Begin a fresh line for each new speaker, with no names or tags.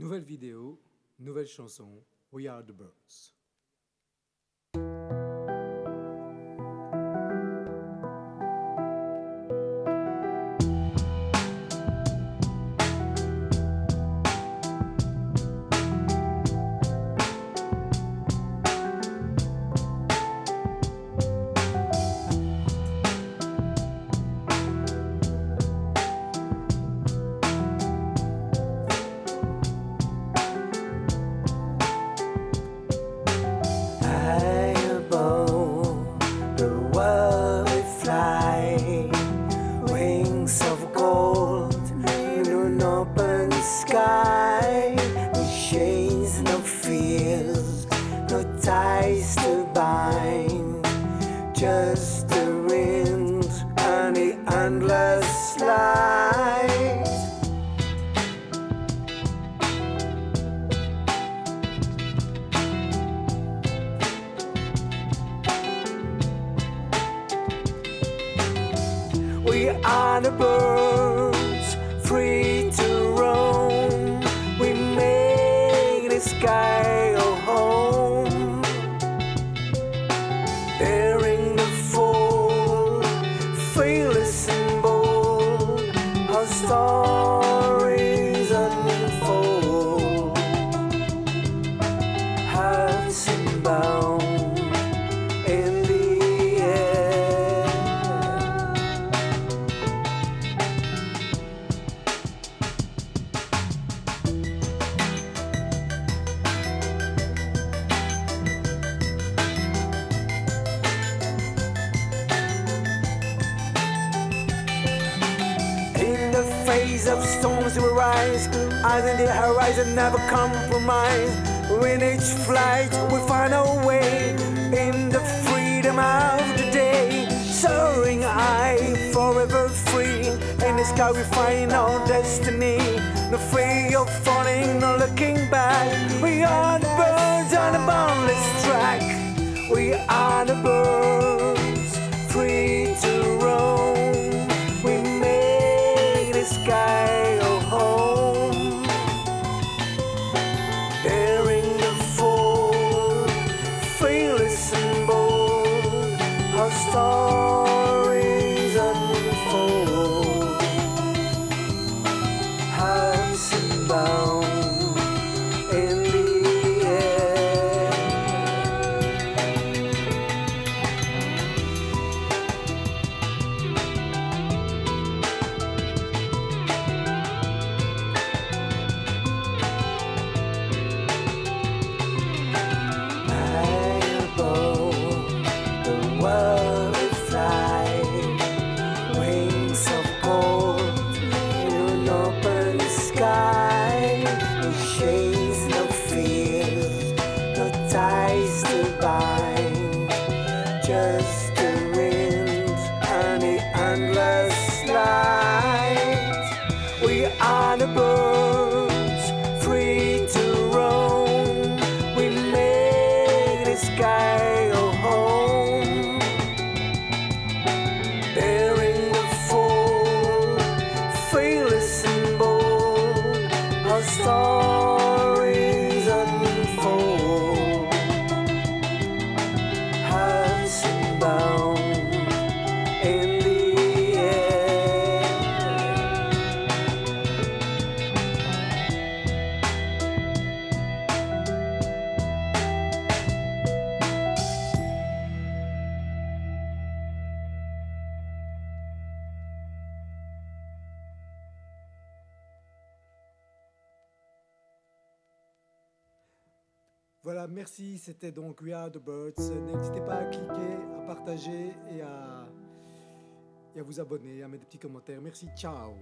Nouvelle vidéo, nouvelle chanson, We Are the Birds.
Wings of gold in an open sky. No chains, no fears, no ties to bind. Just the wind and the endless light. We are the birds, free to roam. We make the sky our home. Daring the fall, fearless and bold, our stories unfold. Hearts bound in the air. In the face of storms we rise, eyes on the horizon never compromise. In each flight we find our way, in the freedom of the day. Soaring high, forever free, in the sky we find our destiny. No fear of falling, no looking back. We are the birds on a boundless track. We are the birds, free to roam. We make the sky our home. Daring the fall, fearless and bold, our stories unfold. Hearts bound in the air. The world will fly, wings of gold in an open sky. No chains, no fears, no ties to bind. Just the wind and the endless light. We are the birds, free to roam. We make the sky our home. Daring the fall, fearless and bold, our stories unfold. Hearts bound in the air.
Voilà, merci, c'était donc We Are the Birds. N'hésitez pas à cliquer, à partager et à vous abonner, à mettre des petits commentaires. Merci, ciao!